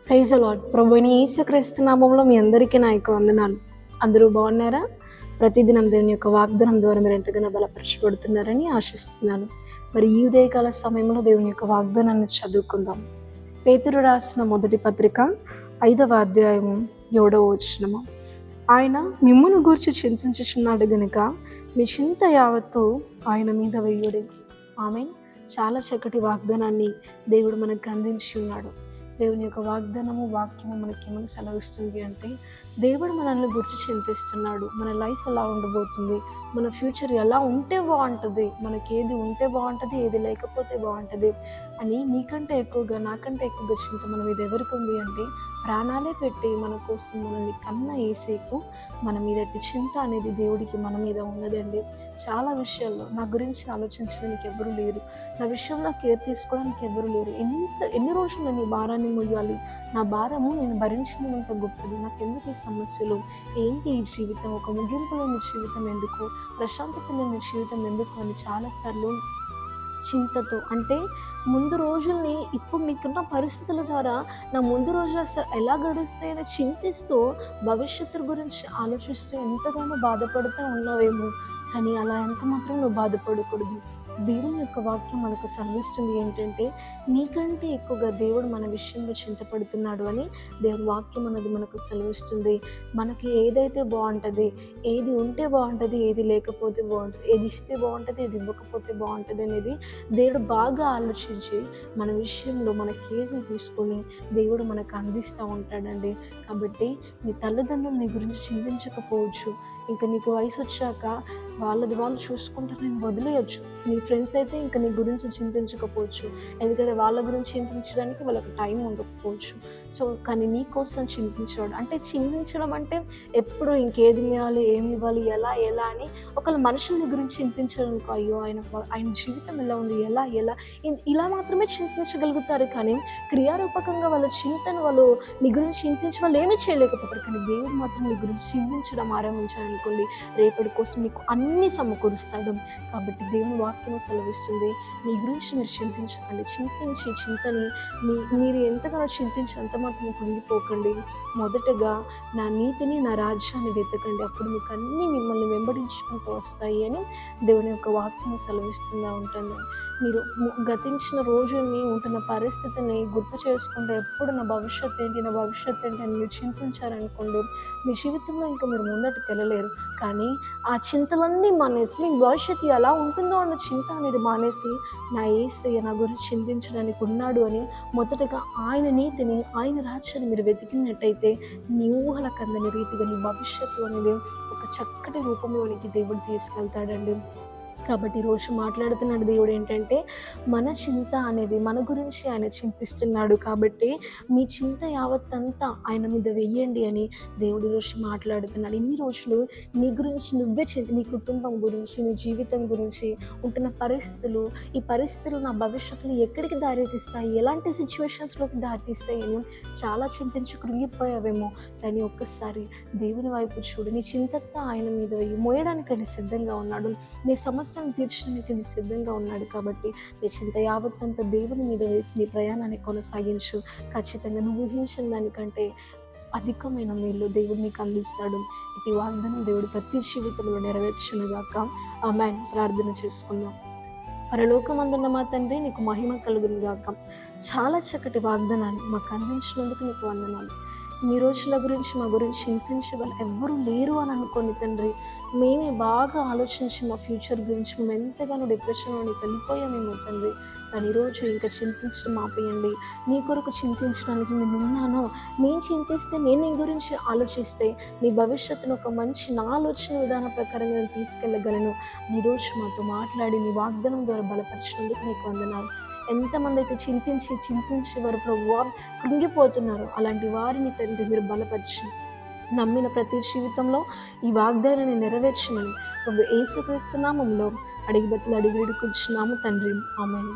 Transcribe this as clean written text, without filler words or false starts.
Praise the lord. ప్రభువైన యేసుక్రీస్తు నామములో మీ అందరికీ నా యొక్క వందనాలు. అందరూ బాగున్నారా? ప్రతిదినం దేవుని యొక్క వాగ్దానం ద్వారా మీరు ఎంతగానో బలపరచబడుతున్నారని ఆశిస్తున్నాను. మరి ఈ ఉదయకాల సమయంలో దేవుని యొక్క వాగ్దానాన్ని చదువుకుందాం. పేతురు రాసిన మొదటి పత్రిక 5వ అధ్యాయము 7వ వచనము. ఆయన మిమ్మును గూర్చి చింతించుచున్నాడు గనుక మీ చింత యావత్తు ఆయన మీద వేయుడి. ఆమేన్. చాలా చక్కటి వాగ్దానాన్ని దేవుడు మనకు అందించి ఉన్నాడు. దేవుని యొక్క వాగ్దానము వాక్యము మనకి ఏమని సెలవిస్తుంది అంటే, దేవుడు మనల్ని గురించి చింతిస్తున్నాడు. మన లైఫ్ ఎలా ఉండబోతుంది, మన ఫ్యూచర్ ఎలా ఉంటే బాగుంటుంది, మనకి ఏది ఉంటే బాగుంటుంది, ఏది లేకపోతే బాగుంటుంది అని నీకంటే ఎక్కువగా నాకంటే ఎక్కువగా చింత మన మీద ఎవరికి ఉంది అంటే, ప్రాణాలే పెట్టి మన కోసం మనల్ని కన్న యేసేకు మన మీద చింత అనేది దేవుడికి మన మీద ఉన్నదండి. చాలా విషయాల్లో నా గురించి ఆలోచించడానికి ఎవరు లేరు, నా విషయంలో కేర్ తీసుకోవడానికి ఎవరు లేరు. ఎన్ని రోజులు నీ భారాన్ని మొయ్యాలి, నా భారము నేను భరించినంత గొప్పది, నాకు ఎందుకు ఈ సమస్యలు, ఏంటి ఈ జీవితం, ఒక ముగింపు లేని జీవితం ఎందుకు, ప్రశాంతత లేని జీవితం ఎందుకు అని చాలాసార్లు చింతతో, అంటే ముందు రోజుల్ని ఇప్పుడు నీకున్న పరిస్థితుల ద్వారా నా ముందు రోజులు అసలు ఎలా గడుస్తాయని చింతిస్తూ భవిష్యత్తు గురించి ఆలోచిస్తూ ఎంతగానో బాధపడుతూ ఉన్నావేమో. కానీ అలా ఎంత మాత్రం నువ్వు బాధపడకూడదు. దేవుని యొక్క వాక్యం మనకు సెలవిస్తుంది ఏంటంటే, నీకంటే ఎక్కువగా దేవుడు మన విషయంలో చింతపడుతున్నాడు అని దేవుని వాక్యం అనేది మనకు సెలవిస్తుంది. మనకి ఏదైతే బాగుంటుంది, ఏది ఉంటే బాగుంటుంది, ఏది లేకపోతే బాగుంటుంది, ఏది ఇస్తే బాగుంటుంది, ఏది ఇవ్వకపోతే బాగుంటుంది అనేది దేవుడు బాగా ఆలోచించి మన విషయంలో మనకి ఏది తీసుకొని దేవుడు మనకు అందిస్తూ ఉంటాడండి. కాబట్టి నీ తల్లిదండ్రులు నీ గురించి చింతించకపోవచ్చు, ఇంకా నీకు వయసు వచ్చాక వాళ్ళది వాళ్ళు చూసుకుంటే నేను వదిలేయచ్చు. నీ ఫ్రెండ్స్ అయితే ఇంకా నీ గురించి చింతించకపోవచ్చు, ఎందుకంటే వాళ్ళ గురించి చింతించడానికి వాళ్ళకి టైం ఉండకపోవచ్చు. సో కానీ నీ కోసం చింతించాడు అంటే, చింతించడం అంటే ఎప్పుడు ఇంకేది ఇవ్వాలి, ఏమి ఇవ్వాలి, ఎలా అని ఒకళ్ళ మనుషుల గురించి చింతించడానికి, అయ్యో ఆయన జీవితం ఎలా ఉంది, ఎలా ఇలా మాత్రమే చింతించగలుగుతారు. కానీ క్రియారూపకంగా వాళ్ళ చింతను వాళ్ళు నీ గురించి చింతించి వాళ్ళు ఏమీ చేయలేకపోతారు. కానీ దేవుడు మాత్రం నీ గురించి చింతించడం ఆరంభించారనుకోండి, రేపటి కోసం నీకు అన్నీ సమకూరుస్తాడు. కాబట్టి దేవుని వాక్యం సెలవిస్తుంది, మీ గురించి మీరు చింతించకండి. చింతించి చింతని మీరు ఎంతగానో చింతించి అంత మాత్రం పొంగిపోకండి. మొదటగా నా నీతిని, నా రాజ్యాన్ని వెతకండి, అప్పుడు మీకు అన్నీ మిమ్మల్ని వెంబడించుకుంటూ వస్తాయి అని దేవుని యొక్క వాక్యం సెలవిస్తూ ఉంటుంది. మీరు గతించిన రోజుల్ని, ఉంటున్న పరిస్థితిని గుర్తు చేసుకుంటే ఎప్పుడు నా భవిష్యత్తు ఏంటి అని మీరు చింతించారనుకోండి, మీ జీవితంలో ఇంకా మీరు ముందటికి వెళ్ళలేరు. కానీ ఆ చింతలన్నీ మానేసి, మీ భవిష్యత్తు ఎలా ఉంటుందో అన్న చింత అనేది మానేసి, నా యేసయ్య నా గురించి చింతించడానికి ఉన్నాడు అని మొదటగా ఆయన నీతిని, ఆయన రాజ్యాన్ని మీరు వెతికినట్టయితే నీ ఊహలకు అందని రీతిగా నీ భవిష్యత్తు అనేది ఒక చక్కటి రూపంలోనికి దేవుడు తీసుకెళ్తాడండి. కాబట్టి ఈరోజు మాట్లాడుతున్నాడు దేవుడు ఏంటంటే, మన చింత అనేది మన గురించి ఆయన చింతిస్తున్నాడు. కాబట్టి మీ చింత యావత్తంతా ఆయన మీద వెయ్యండి అని దేవుడు ఈరోజు మాట్లాడుతున్నాడు. ఇన్ని రోజులు నీ గురించి నువ్వే నీ కుటుంబం గురించి, నీ జీవితం గురించి, ఉంటున్న పరిస్థితులు, ఈ పరిస్థితులు నా భవిష్యత్తులో ఎక్కడికి దారితీస్తాయి, ఎలాంటి సిచ్యువేషన్స్లోకి దారితీస్తాయి అని చాలా చింతించి కృంగిపోయావేమో. కానీ ఒక్కసారి దేవుని వైపు చూడు, నీ చింతతో ఆయన మీద వెయ్యి, మోయడానికి ఆయన సిద్ధంగా ఉన్నాడు. నీ సమస్యను తీర్చడానికి ఆయన సిద్ధంగా ఉన్నాడు. కాబట్టి నీ చింత యావత్తంతా దేవుని మీద వేసి నీ ప్రయాణాన్ని కొనసాగించు. ఖచ్చితంగా నువ్వు ఊహించిన దానికంటే అధికమైన మేలు దేవుడు నీకు అందిస్తాడు. ఈ వాగ్దానం దేవుడు ప్రతి జీవితంలో నెరవేర్చునుగాక. ఆమేన్. ప్రార్థన చేసుకుందాం. పరలోకమందున్న మా తండ్రి, నీకు మహిమ కలుగును గాక. చాలా చక్కటి వాగ్దానాన్ని మాకు అందించినందుకు నీకు వందనాలు. మీ రోజుల గురించి మా గురించి చింతించే వాళ్ళు ఎవ్వరూ లేరు అని అనుకోని తండ్రి, మేమే బాగా ఆలోచించి మా ఫ్యూచర్ గురించి మేము ఎంతగానో డిప్రెషన్లోకి వెళ్ళిపోయామేమో తండ్రి. కానీ ఈరోజు ఇంకా చింతించడం ఆపేయండి. నీ కొరకు చింతించడానికి నేనున్నాను. నేను చింతిస్తే, నేను నీ గురించి ఆలోచిస్తే నీ భవిష్యత్తును ఒక మంచి నా ఆలోచన విధానం ప్రకారం నేను తీసుకెళ్ళగలను. ఈరోజు మాతో మాట్లాడి నీ వాగ్దానం ద్వారా బలపరిచినందుకు నీకు వందనాలు. ఎంతమంది అయితే చింతించి వారు ప్రభువా కృంగిపోతున్నారు, అలాంటి వారిని తండ్రి మీరు బలపరిచి నమ్మిన ప్రతి జీవితంలో ఈ వాగ్దానాన్ని నెరవేర్చమని ప్రభు యేసుక్రీస్తు నామములో అడిగి వేడుకొంచున్నాము తండ్రి. ఆమేన్.